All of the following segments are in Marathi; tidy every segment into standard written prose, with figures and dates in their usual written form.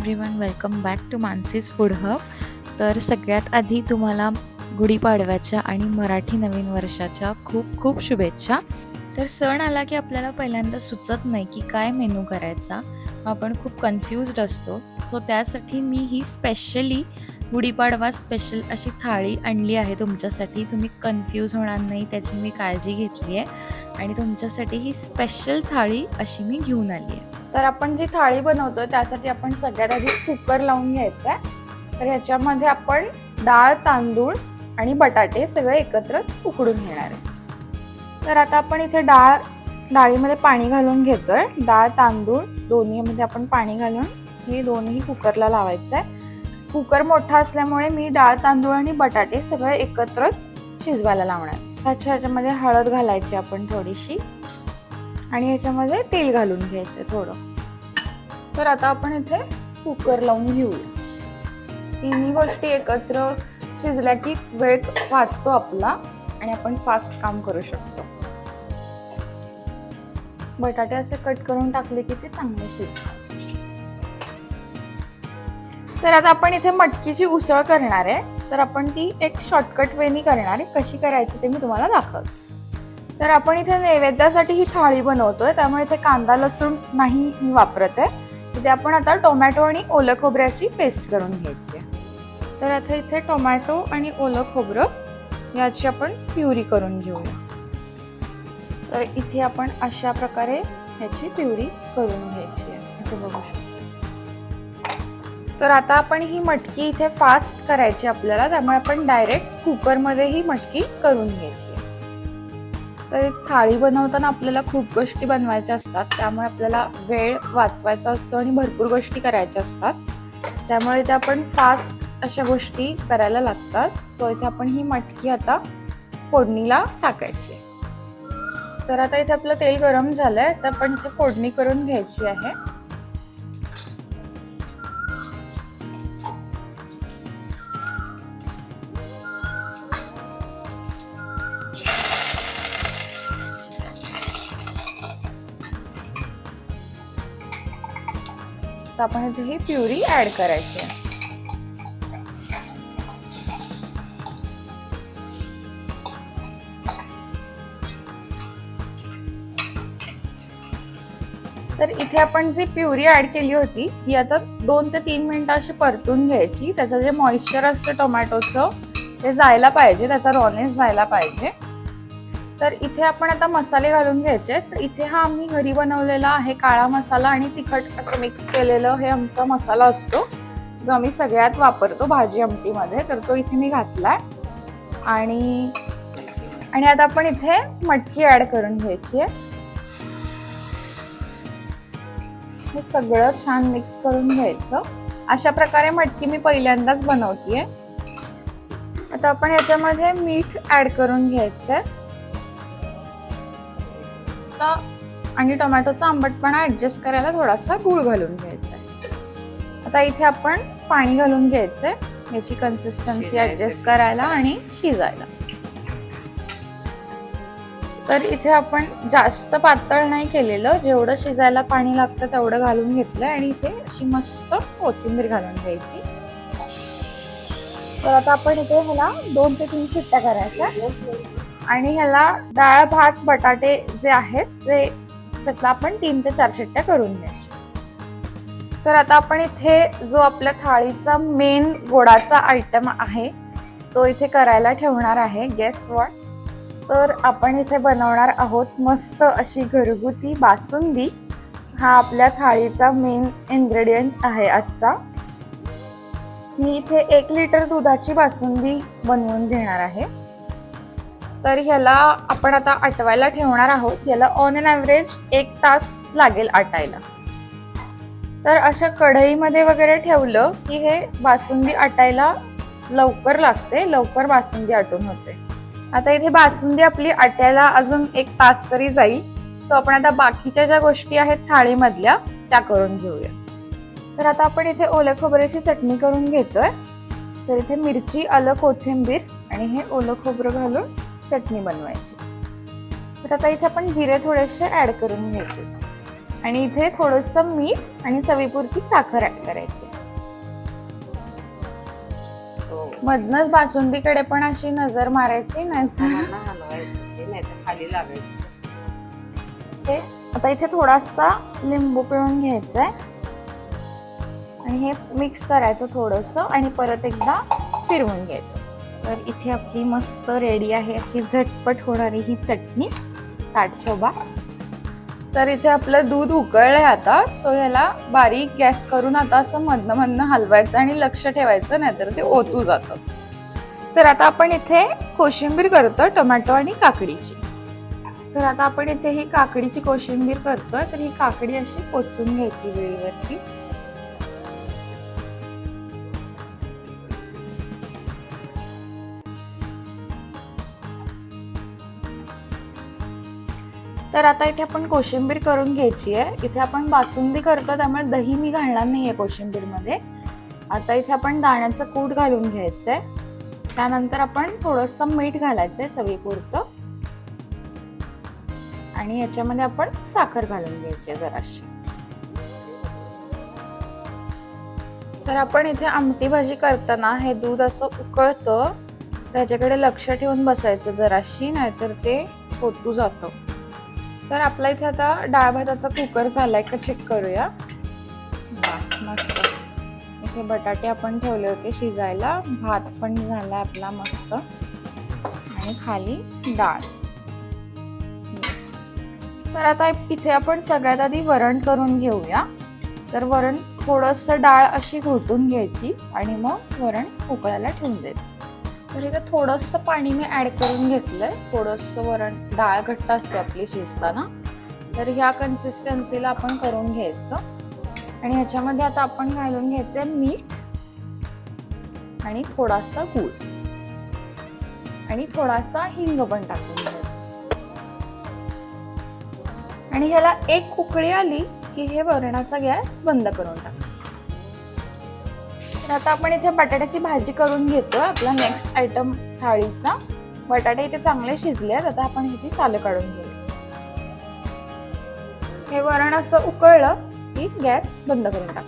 Everyone, welcome back to Manasi's food hub. तर सगळ्यात आधी तुम्हाला गुढीपाडव्याच्या आणि मराठी नवीन वर्षाच्या खूप खूप शुभेच्छा. तर सण आला की आपल्याला पहिल्यांदा सुचत नाही की काय मेनू करायचा, आपण खूप कन्फ्युज्ड असतो. सो त्यासाठी मी ही स्पेशली गुढीपाडवा स्पेशल अशी थाळी आणली आहे तुमच्यासाठी. तुम्ही कन्फ्यूज होणार नाही त्याची मी काळजी घेतली आहे आणि तुमच्यासाठी ही स्पेशल थाळी अशी मी घेऊन आली आहे. तर आपण जी थाळी बनवतोय त्यासाठी आपण सगळ्यात आधी कुकर लावून घ्यायचा आहे. तर ह्याच्यामध्ये आपण डाळ, तांदूळ आणि बटाटे सगळे एकत्रच उकडून घेणार आहे. तर आता आपण इथे डाळीमध्ये पाणी घालून घेतोय. डाळ, तांदूळ दोन्हीमध्ये आपण पाणी घालून हे दोन्ही कुकरला लावायचं आहे. कुकर मोठा असल्यामुळे मी डाळ, तांदूळ आणि बटाटे सगळे एकत्रच शिजवायला लावणार. ह्याच्यामध्ये हळद घालायची आपण थोडीशी आणि ह्याच्यामध्ये तेल घालून घ्यायचं थोडं. तर आता आपण इथे कुकर लावून घेऊया. तिन्ही गोष्टी एकत्र शिजल्या की वेळ वाचतो आपला आणि आपण फास्ट काम करू शकतो. बटाटे असे कट करून टाकले की ते चांगले शिजतात. तर आता आपण इथे मटकीची उसळ करणार आहे. तर आपण ती एक शॉर्टकट वेनी करणार आहे. कशी करायची ते मी तुम्हाला दाखवते. तर आपण इथे नैवेद्यासाठी ही थाळी बनवतोय, त्यामुळे इथे कांदा लसूण नाही मी वापरत आहे. इथे आपण आता टोमॅटो आणि ओलं खोबऱ्याची पेस्ट करून घ्यायची आहे. तर आता इथे टोमॅटो आणि ओलं खोबरं याची आपण प्युरी करून घेऊया. तर इथे आपण अशा प्रकारे ह्याची प्युरी करून घ्यायची आहे. इथे बघू शकतो. तर आता आपण ही मटकी इथे फास्ट करायची आपल्याला, त्यामुळे आपण डायरेक्ट कुकरमध्ये ही मटकी करून घ्यायची. तर थाळी बनवताना आपल्याला खूप गोष्टी बनवायच्या असतात, त्यामुळे आपल्याला वेळ वाचवायचा असतो आणि भरपूर गोष्टी करायच्या असतात. त्यामुळे इथे आपण फास्ट अशा गोष्टी करायला लागतात. सो इथे आपण ही मटकी आता फोडणीला टाकायची. तर आता इथे आपलं तेल गरम झालंय, तर आपण इथे फोडणी करून घ्यायची आहे. तर आपण इथे ही प्युरी ऍड करायची आहे. तर इथे आपण जी प्युरी ऍड केली होती ती आता 2 ते 3 मिनिटं अशी परतून घ्यायची. त्याचं जे मॉइश्चर असतं टोमॅटोचं ते जायला पाहिजे, त्याचा रॉनेस जायला पाहिजे. तर इथे आपण आता मसाले घालून घ्यायचे. तर इथे हा आम्ही घरी बनवलेला आहे काळा मसाला आणि तिखट असं मिक्स केलेलं हे आमचा मसाला असतो, जो आम्ही सगळ्यात वापरतो भाजी आमटीमध्ये. तर तो इथे मी घातलाय आणि आता आपण इथे मटकी ऍड करून घ्यायची आहे. हे सगळं छान मिक्स करून घ्यायचं. अशा प्रकारे मटकी मी पहिल्यांदाच बनवतीये. आता आपण याच्यामध्ये मीठ ऍड करून घ्यायचंय आणि टोमॅटोचा आंबटपणा ऍडजस्ट करायला थोडासा गूळ घालून घ्यायचा आहे. आता इथे आपण पाणी घालून घ्यायचंय याची कन्सिस्टन्सी ऍडजस्ट करायला आणि शिजायला. तर इथे आपण जास्त पातळ नाही केलेलं, जेवढं शिजायला पाणी लागतं तेवढं घालून घेतलंय आणि इथे अशी मस्त कोथिंबीर घालून घ्यायची. तर आता आपण इथे ह्याला 2 ते 3 शिट्ट्या करायच्या आणि ह्याला डाळ, भात, बटाटे जे आहेत ते त्यातला आपण 3 ते 4 शिट्ट्या करून घ्यायच्या. तर आता आपण इथे जो आपल्या थाळीचा मेन गोडाचा आयटम आहे तो इथे करायला ठेवणार आहे. Guess what? तर आपण इथे बनवणार आहोत मस्त अशी घरगुती बासुंदी. हा आपल्या थाळीचा मेन इन्ग्रेडियंट आहे आजचा. मी इथे 1 लिटर दुधाची बासुंदी बनवून घेणार आहे. तर ह्याला आपण आता आटवायला ठेवणार आहोत. याला ऑन एन ॲव्हरेज 1 तास लागेल आटायला. तर अशा कढईमध्ये वगैरे ठेवलं की हे बासुंदी आटायला लवकर लागते, लवकर बासुंदी आटून होते. आता इथे बासुंदी आपली आट्याला अजून 1 तास तरी जाईल. सो आपण आता बाकीच्या ज्या गोष्टी आहेत थाळीमधल्या त्या करून घेऊया. तर आता आपण इथे ओल्या खोबऱ्याची चटणी करून घेतोय. तर इथे मिरची, आलं, कोथिंबीर आणि हे ओलं खोबरं घालून चटणी बनवायची. तर आता इथे आपण जिरे थोडेसे ऍड करून घ्यायचे आणि इथे थोडंसं मीठ आणि चवीपुरती साखर ऍड करायची. मधनच बासुंदीकडे पण अशी नजर मारायची नाही. नाही तर खाली लागायचं. ते आता इथे थोडासा लिंबू पिळून घ्यायचा आहे आणि हे मिक्स करायचं थोडंसं आणि परत एकदा फिरवून घ्यायचं. तर इथे आपली मस्त रेडी आहे अशी झटपट होणारी ही चटणी ताटशोभा. तर इथे आपलं दूध उकळलंय आता, सो ह्याला बारीक गॅस करून आता असं मधनं मधनं हलवायचं आणि लक्ष ठेवायचं, नाहीतर ते ओतू जातं. तर आता आपण इथे कोशिंबीर करतो टोमॅटो आणि काकडीची. तर आता आपण इथे ही काकडीची कोशिंबीर करतोय. तर ही काकडी अशी पोचून घ्यायची वेळीवरती. तर आता इथे आपण कोशिंबीर करून घ्यायची आहे. इथे आपण बासुंदी करतो त्यामुळे दही मी घालणार नाहीये कोशिंबीर मध्ये. आता इथे आपण दाण्याचं कूट घालून घ्यायचंय. त्यानंतर आपण थोडंसं मीठ घालायचंय चवीपुरतं आणि याच्यामध्ये आपण साखर घालून घ्यायची आहे जराशी. तर आपण इथे आमटी भाजी करताना हे दूध असं उकळतं, त्याच्याकडे लक्ष ठेवून बसायचं जराशी, नाहीतर ते ओतू जातं. तर आपला इथे आता डाळ भाताचा कुकर झालाय का चेक करूया. मस्त. इथे बटाटे आपण ठेवले होते शिजायला, भात पण झाला आपला मस्त आणि खाली डाळ. तर आता इथे आपण सगळ्यात आधी वरण करून घेऊया. तर वरण थोडंसं डाळ अशी घोटून घ्यायची आणि मग वरण उकळायला ठेवून द्यायचं. तर इथे थोडंसं पाणी मी ऍड करून घेतलंय. थोडंसं वरण, डाळ घट्ट असते आपली शिजताना, तर ह्या कन्सिस्टन्सीला आपण करून घ्यायचं. आणि ह्याच्यामध्ये आता आपण घालून घ्यायचंय मीठ आणि थोडासा गूळ आणि थोडासा हिंग पण टाकून घ्यायचं. आणि ह्याला एक उकळी आली की हे वरणाचा गॅस बंद करून टाका. तर आता आपण इथे बटाट्याची भाजी करून घेतोय. आपला नेक्स्ट आयटम थाळीचा. बटाटे इथे चांगले शिजले आहेत. आता आपण ह्याची सालं काढून घेऊ. हे वरण असं उकळलं की गॅस बंद करून टाका.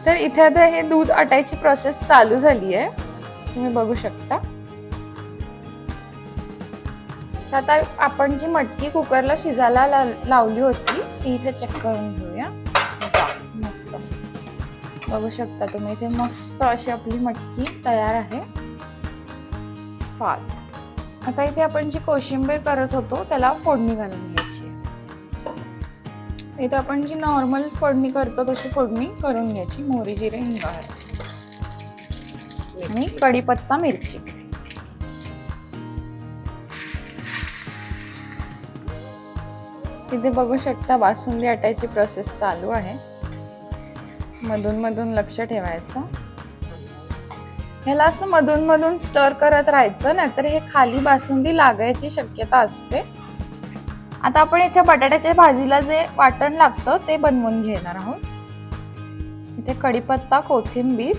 तर इथे आता हे दूध आटायची प्रोसेस चालू झाली आहे, तुम्ही बघू शकता. आता आपण जी मटकी कुकरला शिजायला लावली होती ती इथे चेक करून घेऊया. मस्त बघू शकता तुम्ही, इथे मस्त अशी आपली मटकी तयार आहे. फास्ट. आता इथे आपण जी कोशिंबीर करत होतो त्याला फोडणी घालून घ्यायची. इथे आपण जी नॉर्मल फोडणी करतो तशी फोडणी करून घ्यायची. मोहरी, जिरे, हिंग आणि कढीपत्ता, मिरची. इथे बघू शकता बासुंदी आटायची प्रोसेस चालू आहे. मधून मधून लक्ष ठेवायचं. ह्याला असं मधून मधून स्टर करत राहायचं, नाहीतर हे खाली बासुंदी लागायची शक्यता असते. आता आपण इथे बटाट्याच्या भाजीला जे वाटण लागतं ते बनवून घेणार आहोत. इथे कढीपत्ता, कोथिंबीर,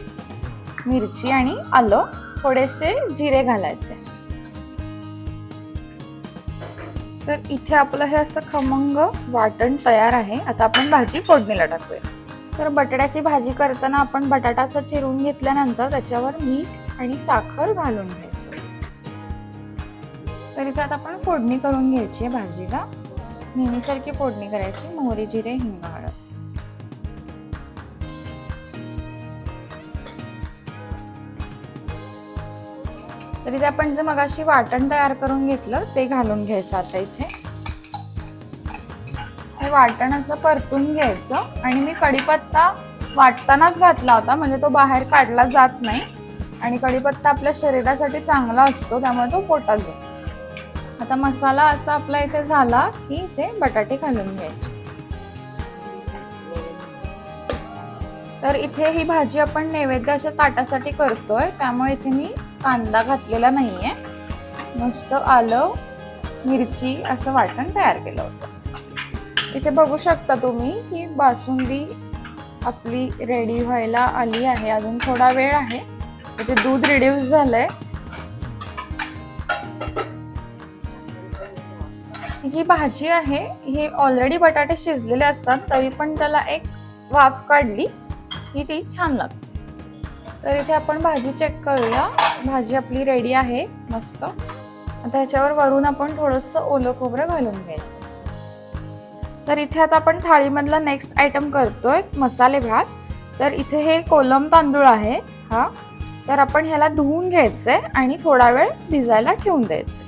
मिरची आणि आलं, थोडेसे जिरे घालायचे. तर इथे आपलं हे असं खमंग वाटण तयार आहे. आता आपण भाजी फोडणीला टाकूया. तर बटाट्याची भाजी करताना आपण बटाटा असा चिरून घेतल्यानंतर त्याच्यावर मीठ आणि साखर घालून घ्यायचं. तर इथे आता आपण फोडणी करून घ्यायची आहे भाजीला. नेहमीसारखी फोडणी करायची. मोहरी, जिरे, हिंग, हळद. तर इथे आपण जे मगाशी वाटण तयार करून घेतलं ते घालून घ्यायचं. आता इथे हे वाटण असं परतून घ्यायचं. आणि मी कढीपत्ता वाटतानाच घातला होता, म्हणजे तो बाहेर काढला जात नाही आणि कढीपत्ता आपल्या शरीरासाठी चांगला असतो, त्यामुळे तो पोटात जातो. आता मसाला असा आपला इथे झाला की इथे बटाटे घालून घ्यायचे. तर इथे ही भाजी आपण नैवेद्य अशा ताटासाठी करतोय, त्यामुळे इथे मी कांदा घातलेला नाहीये. मस्त आलं, मिरची असं वाटण तयार केलं होतं. इथे बघू शकता तुम्ही की बासुंदी आपली रेडी व्हायला आली आहे. अजून थोडा वेळ आहे. इथे दूध रिड्यूस झालंय. जी भाजी आहे ही ऑलरेडी बटाटे शिजलेले असतात, तरी पण त्याला एक वाफ काढली की ती छान लागते. तर इथे आपण भाजी चेक करूया. भाजी आपली रेडी आहे मस्त. आता ह्याच्यावर वरून आपण थोडंसं ओलं खोबरं घालून घ्यायचं. तर इथे आता आपण थाळीमधला नेक्स्ट आयटम करतोय मसाले भात. तर इथे हे कोलम तांदूळ आहे हा. तर आपण ह्याला धुवून घ्यायचंय आणि थोडा वेळ भिजायला ठेवून द्यायचंय.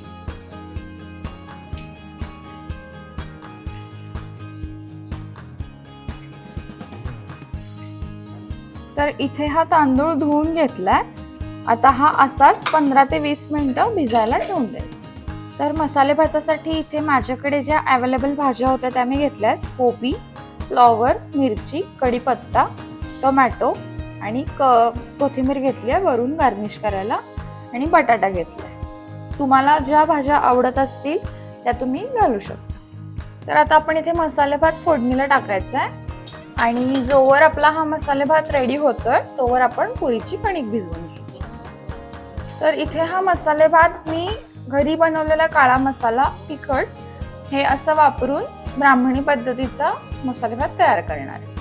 तर इथे हा तांदूळ धुवून घेतलाय. आता हा असाच 15 ते 20 मिनिटं भिजायला ठेवून द्यायचा. तर मसाले भातासाठी इथे माझ्याकडे ज्या अवेलेबल भाज्या होत्या त्या मी घेतल्यात. कोबी, फ्लॉवर, मिरची, कढीपत्ता, टोमॅटो आणि कोथिंबीर घेतली आहे वरून गार्निश करायला आणि बटाटा घेतलाय. तुम्हाला ज्या भाज्या आवडत असतील त्या तुम्ही घालू शकता. तर आता आपण इथे मसाले भात फोडणीला टाकायचा आहे आणि जोवर आपला हा मसाले भात रेडी होतोय तोवर आपण पुरीची कणिक भिजवून घ्यायची. तर इथे हा मसाले भात मी घरी बनवलेला काळा मसाला, तिखट हे असं वापरून ब्राह्मणी पद्धतीचा मसाले भात तयार करणार आहे.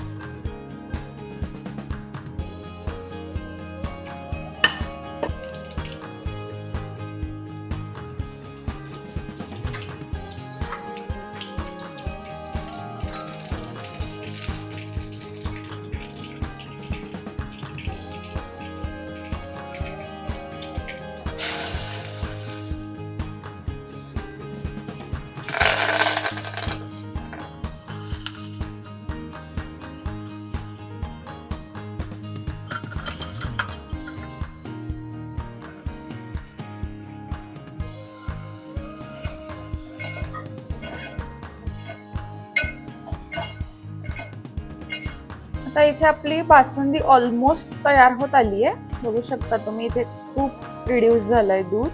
आता इथे आपली बासुंदी ऑलमोस्ट तयार होत आली आहे. बघू शकता तुम्ही इथे खूप रिड्यूस झालंय दूध.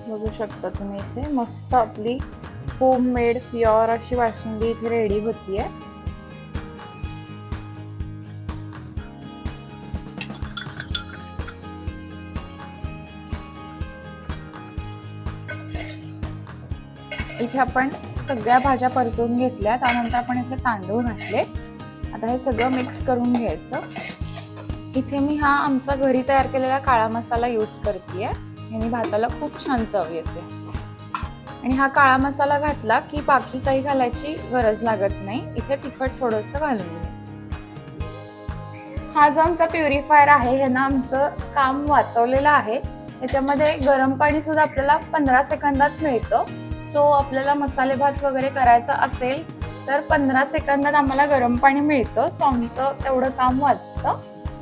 बघू शकता तुम्ही इथे मस्त आपली होममेड प्युअर अशी बासुंदी इथे रेडी होतीये. इथे आपण सगळ्या भाज्या परतून घेतल्या. त्यानंतर आपण इथे तांदूळ घातले. आता हे सगळं मिक्स करून घ्यायचं. इथे मी हा आमचा घरी तयार केलेला काळा मसाला यूज करतेय. याने भाताला खूप छान चव येते. आणि हा काळा मसाला घातला की बाकी काही घालायची गरज लागत नाही. इथे तिखट थोडंसं घालून घ्यायचं. हा जो आमचा प्युरिफायर आहे ह्यानं आमचं काम वाचवलेलं आहे. याच्यामध्ये गरम पाणी सुद्धा आपल्याला 15 सेकंदात मिळतं. सो आपल्याला मसाले भात वगैरे करायचा असेल तर 15 सेकंदात आम्हाला गरम पाणी मिळतं. सो आमचं तेवढं काम वाचतं.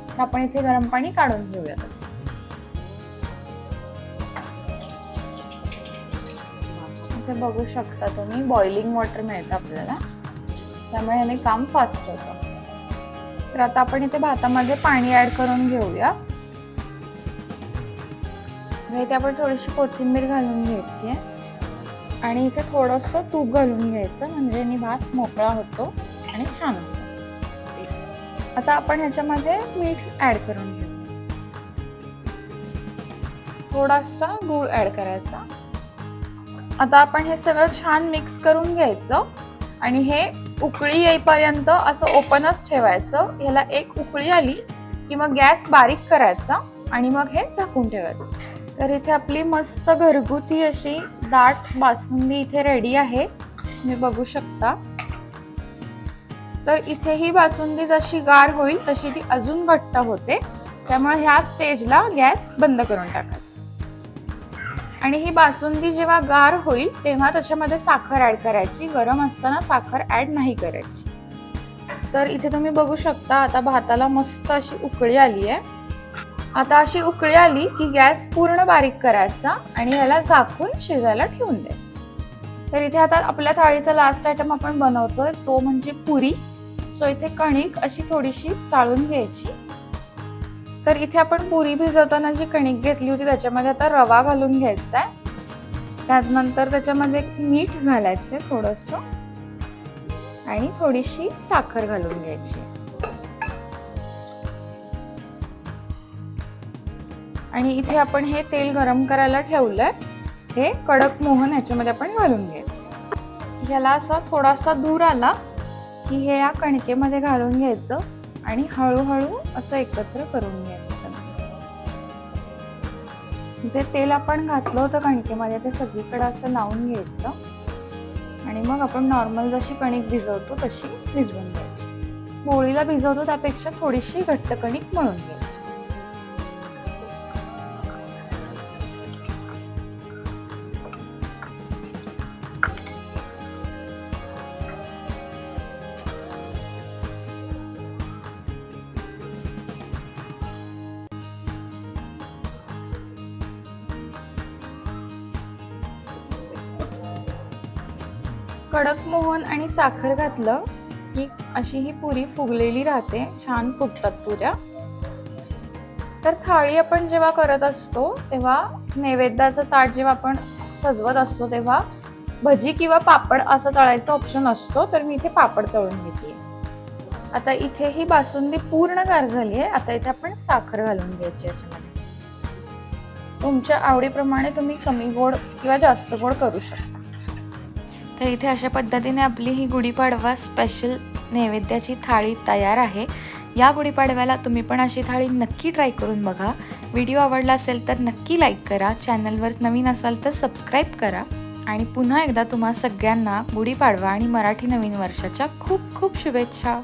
तर आपण इथे गरम पाणी काढून घेऊया. इथे बघू शकता तुम्ही बॉइलिंग वॉटर मिळतं आपल्याला. त्यामुळे याने काम फास्ट होतं. तर आता आपण इथे भातामध्ये पाणी ऍड करून घेऊया. इथे आपण थोडीशी कोथिंबीर घालून घ्यायची आहे आणि इथे थोडंसं तूप घालून घ्यायचं म्हणजे याने भात मोकळा होतो आणि छान होतो. आता आपण ह्याच्यामध्ये मीठ ऍड करून घेऊ. थोडासा गूळ ऍड करायचा. आता आपण हे सगळं छान मिक्स करून घ्यायचं आणि हे उकळी येईपर्यंत असं ओपनच ठेवायचं. ह्याला एक उकळी आली की मग गॅस बारीक करायचा आणि मग हे झाकून ठेवायचं. तर इथे आपली मस्त घरगुती अशी दाट बासुंदी इथे रेडी आहे. तुम्ही बघू शकता. तर इथे ही बासुंदी जशी गार होईल तशी ती अजून घट्ट होते. त्यामुळे ह्या स्टेजला गॅस बंद करून टाकायचा. आणि ही बासुंदी जेव्हा गार होईल तेव्हा त्याच्यामध्ये साखर ऍड करायची. गरम असताना साखर ऍड नाही करायची. तर इथे तुम्ही बघू शकता आता भाताला मस्त अशी उकळी आली आहे. आता अशी उकळी आली की गॅस पूर्ण बारीक करायचा आणि याला झाकून शिजायला ठेवून द्यायचं. तर इथे आता आपल्या थाळीचा लास्ट आयटम आपण बनवतोय तो म्हणजे पुरी. सो इथे कणिक अशी थोडीशी चाळून घ्यायची. तर इथे आपण पुरी भिजवताना जी कणिक घेतली होती त्याच्यामध्ये आता रवा घालून घ्यायचा आहे. त्यानंतर त्याच्यामध्ये मीठ घालायचं थोडंसं आणि थोडीशी साखर घालून घ्यायची. आणि इथे आपण हे तेल गरम करायला ठेवलंय. हे कडक मोहन ह्याच्यामध्ये आपण घालून घ्यायचं. ह्याला असा थोडासा धूर आला की हे या कणकेमध्ये घालून घ्यायचं आणि हळूहळू असं एकत्र करून घ्यायचं. जे तेल आपण घातलं होतं कणकेमध्ये ते सगळीकडे असं लावून घ्यायचं आणि मग आपण नॉर्मल जशी कणिक भिजवतो तशी भिजवून घ्यायची. पोळीला भिजवतो त्यापेक्षा थोडीशी घट्ट कणिक मळून घ्यायची. कडक मोहन आणि साखर घातलं की अशी ही पुरी फुगलेली राहते, छान फुगतात पुऱ्या. तर थाळी आपण जेव्हा करत असतो तेव्हा नैवेद्याचं ताट जेव्हा आपण सजवत असतो तेव्हा भजी किंवा पापड असं तळायचा ऑप्शन असतो, तर मी इथे पापड तळून घेते. आता इथे ही बासुंदी पूर्ण गार झाली आहे. आता इथे आपण साखर घालून घ्यायची याच्यामध्ये. तुमच्या आवडीप्रमाणे तुम्ही कमी गोड किंवा जास्त गोड करू शकता. तर इथे अशा पद्धतीने आपली ही गुढीपाडवा स्पेशल नैवेद्याची थाळी तयार आहे. या गुढीपाडव्याला तुम्ही पण अशी थाळी नक्की ट्राय करून बघा. व्हिडिओ आवडला असेल तर नक्की लाईक करा, चॅनलवर नवीन असाल तर सबस्क्राईब करा आणि पुन्हा एकदा तुम्हा सगळ्यांना गुढीपाडवा आणि मराठी नवीन वर्षाच्या खूप खूप शुभेच्छा.